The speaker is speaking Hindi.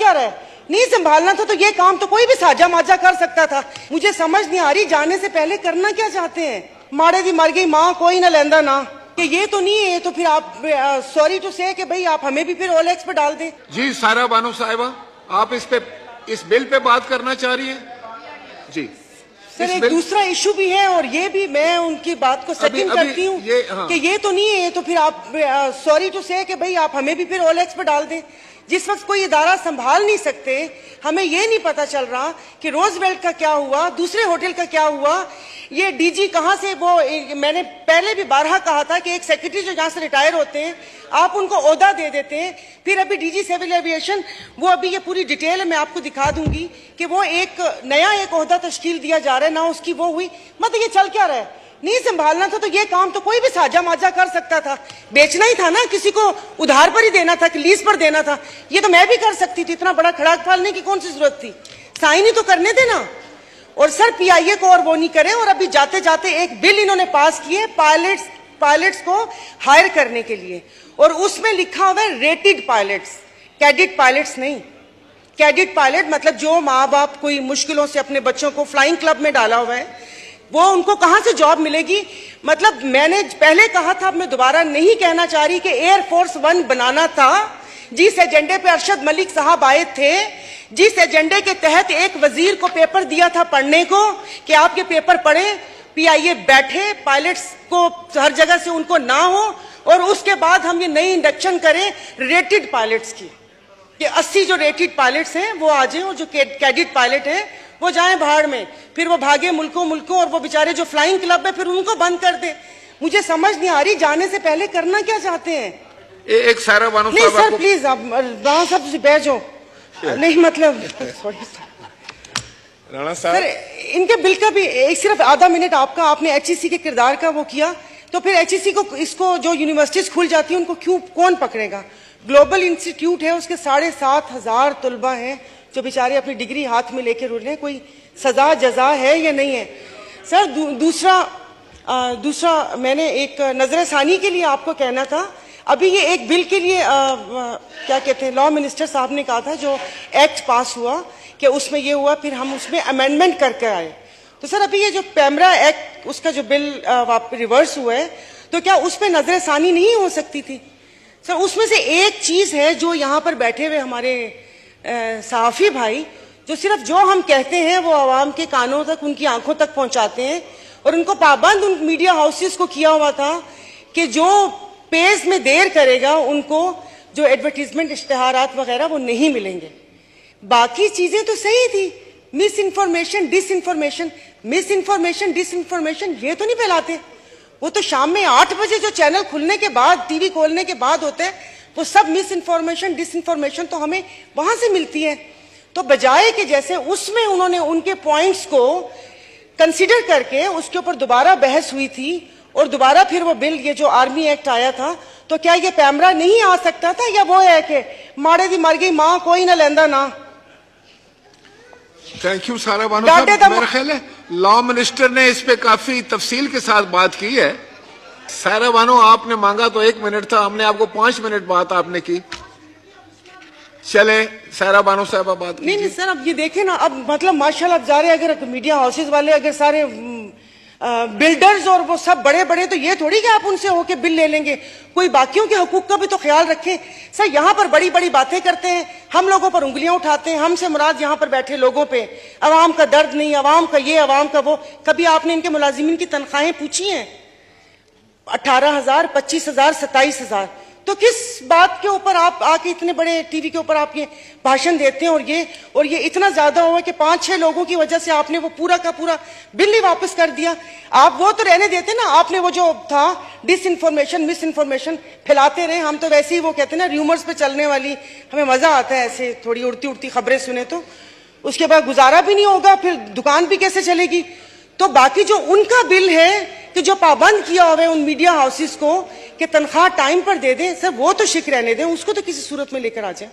क्या रहा है? नहीं संभालना था तो ये काम तो कोई भी साजा माजा कर सकता था। मुझे समझ नहीं आ रही जाने से पहले करना क्या चाहते हैं। माड़े दी मर गई माँ कोई ना लेंदा ना, कि ये तो नहीं है तो फिर आप सॉरी टू से कि भाई आप हमें भी फिर ओलेक्स पे डाल दें। जी सारा बानो साहिबा, आप इस बिल पे बात करना चाह रही हैं? जी सर एक दूसरा इशू भी है और ये भी मैं उनकी बात को सेकंड करती हूँ कि ये तो नहीं है तो फिर आप सॉरी टू से कि भाई आप हमें भी फिर ओलेक्स पे डाल दें। जिस वक्त कोई इदारा संभाल नहीं सकते, हमें ये नहीं पता चल रहा कि रोजवेल्ट का क्या हुआ, दूसरे होटल का क्या हुआ, ये डीजी कहाँ से, वो मैंने पहले भी बारहा कहा था कि एक सेक्रेटरी जो जहाँ से रिटायर होते हैं आप उनको ओहदा दे देते हैं। फिर अभी डीजी सिविल एविएशन, वो अभी ये पूरी डिटेल मैं आपको दिखा दूंगी कि वो एक नया ओहदा तश्कील दिया जा रहा है ना, उसकी वो हुई। मतलब ये चल क्या रहा है? नहीं संभालना था तो ये काम तो कोई भी साजा माजा कर सकता था। बेचना ही था ना, किसी को उधार पर ही देना था कि लीज पर देना था। ये तो मैं भी कर सकती थी, इतना बड़ा खड़ा फालने की कौन सी जरूरत थी? साइन ही तो करने देना। और सर पीआईए को और वो नहीं करे। और अभी जाते जाते एक बिल इन्होंने पास किए पायलट्स को हायर करने के लिए, और उसमें लिखा हुआ है रेटेड पायलट्स, कैडेट पायलट्स नहीं। कैडेट पायलट मतलब जो माँ बाप कोई मुश्किलों से अपने बच्चों को फ्लाइंग क्लब में डाला हुआ है, वो उनको कहां से जॉब मिलेगी? मतलब मैंने पहले कहा था, अब मैं दोबारा नहीं कहना चाह रही कि एयरफोर्स 1 बनाना था, जिस एजेंडे पे अरशद मलिक साहब आए थे, जिस एजेंडे के तहत एक वजीर को पेपर दिया था पढ़ने को कि आप ये पेपर पढ़ें, पीआईए बैठे, पायलट्स को हर जगह से उनको ना हो, और उसके बाद हम ये नई इंडक्शन करें रेटेड पायलट्स की, कि 80 जो रेटेड पायलट्स हैं वो आ जाए, और जो कैडेट पायलट हैं वो जाएं भाड़ में, फिर वो भागे मुल्कों, और वो बेचारे जो फ्लाइंग क्लब है फिर उनको बंद कर दे। मुझे समझ नहीं आ रही जाने से पहले करना क्या चाहते हैं। एक सारा बानो नहीं सर प्लीज आप राणा साहब से बैठो। नहीं मतलब सॉरी राणा साहब, सर इनके बिल का भी सिर्फ आधा मिनट आपका, आपने एचईसी के किरदार का वो किया, तो फिर एचईसी को, इसको जो यूनिवर्सिटीज खुल जाती है उनको क्यों कौन पकड़ेगा? ग्लोबल इंस्टीट्यूट है, उसके 7,500 तलबा हैं जो बेचारे अपनी डिग्री हाथ में लेकर उड़ रहे हैं। कोई सजा जजा है या नहीं है? सर दूसरा मैंने एक नजरसानी के लिए आपको कहना था, अभी ये एक बिल के लिए क्या कहते हैं, लॉ मिनिस्टर साहब ने कहा था जो एक्ट पास हुआ कि उसमें ये हुआ, फिर हम उसमें अमेंडमेंट करके आए। तो सर अभी ये जो पैमरा एक्ट, उसका जो बिल रिवर्स हुआ है, तो क्या उस पर नजरसानी नहीं हो सकती थी? सर उसमें से एक चीज है जो यहाँ पर बैठे हुए हमारे सहाफी भाई, जो सिर्फ जो हम कहते हैं वो आवाम के कानों तक, उनकी आंखों तक पहुंचाते हैं, और उनको पाबंद उन मीडिया हाउसेस को किया हुआ था कि जो पेज में देर करेगा उनको जो एडवर्टीजमेंट इश्तेहारात वगैरह वो नहीं मिलेंगे। बाकी चीजें तो सही थी। Miss information disinformation, miss information disinformation ये तो नहीं फैलाते। वो तो शाम में 8 बजे जो चैनल खुलने के बाद, टीवी खोलने के बाद होता है, वो सब मिस इन्फॉर्मेशन डिसइंफॉर्मेशन तो हमें वहां से मिलती है। तो बजाय कि जैसे उसमें उन्होंने उनके पॉइंट्स को कंसीडर करके उसके ऊपर दोबारा बहस हुई थी, और दोबारा फिर वो बिल, ये जो आर्मी एक्ट आया था, तो क्या ये पैमरा नहीं आ सकता था? या वो है कि माड़े दी मर गई माँ कोई ना लेंदा ना? थैंक यू सारा बानो साहब। मेरा ख्याल है लॉ मिनिस्टर ने इस पे काफी तफसील के साथ बात की है। सारा बानो आपने मांगा तो 1 मिनट था, हमने आपको 5 मिनट बात आपने की। चले सारा बानो साहब बात नहीं सर, अब ये देखे ना, अब मतलब माशाल्लाह अब जा रहे, अगर मीडिया हाउसेज वाले अगर सारे बिल्डर्स और वो सब बड़े बड़े, तो ये थोड़ी कि आप उनसे होके बिल ले लेंगे। कोई बाकियों के हकूक का भी तो ख्याल रखें। सर यहाँ पर बड़ी बड़ी बातें करते हैं, हम लोगों पर उंगलियां उठाते हैं। हमसे मुराद यहाँ पर बैठे लोगों पे अवाम का दर्द नहीं, अवाम का ये, अवाम का वो। कभी आपने इनके मुलाजिमीन की तनख्वाहें पूछी हैं? 18,000, 25,000, 27,000। तो किस बात के ऊपर आप आके इतने बड़े टीवी के ऊपर आप ये भाषण देते हैं? और ये इतना ज्यादा हुआ कि 5-6 लोगों की वजह से आपने वो पूरा का पूरा बिल ही वापस कर दिया। आप वो तो रहने देते ना, आपने वो जो था डिसइंफॉर्मेशन मिस इन्फॉर्मेशन फैलाते रहे। हम तो वैसे ही वो कहते हैं ना, र्यूमर्स पे चलने वाली, हमें मजा आता है ऐसे थोड़ी उड़ती उड़ती खबरें सुने, तो उसके बाद गुजारा भी नहीं होगा, फिर दुकान भी कैसे चलेगी? तो बाकी जो उनका बिल है कि जो पाबंद किया हुआ है उन मीडिया हाउसेस को कि तनख्वाह टाइम पर दे दें, सर वो तो शिक रहने दें, उसको तो किसी सूरत में लेकर आ जाए।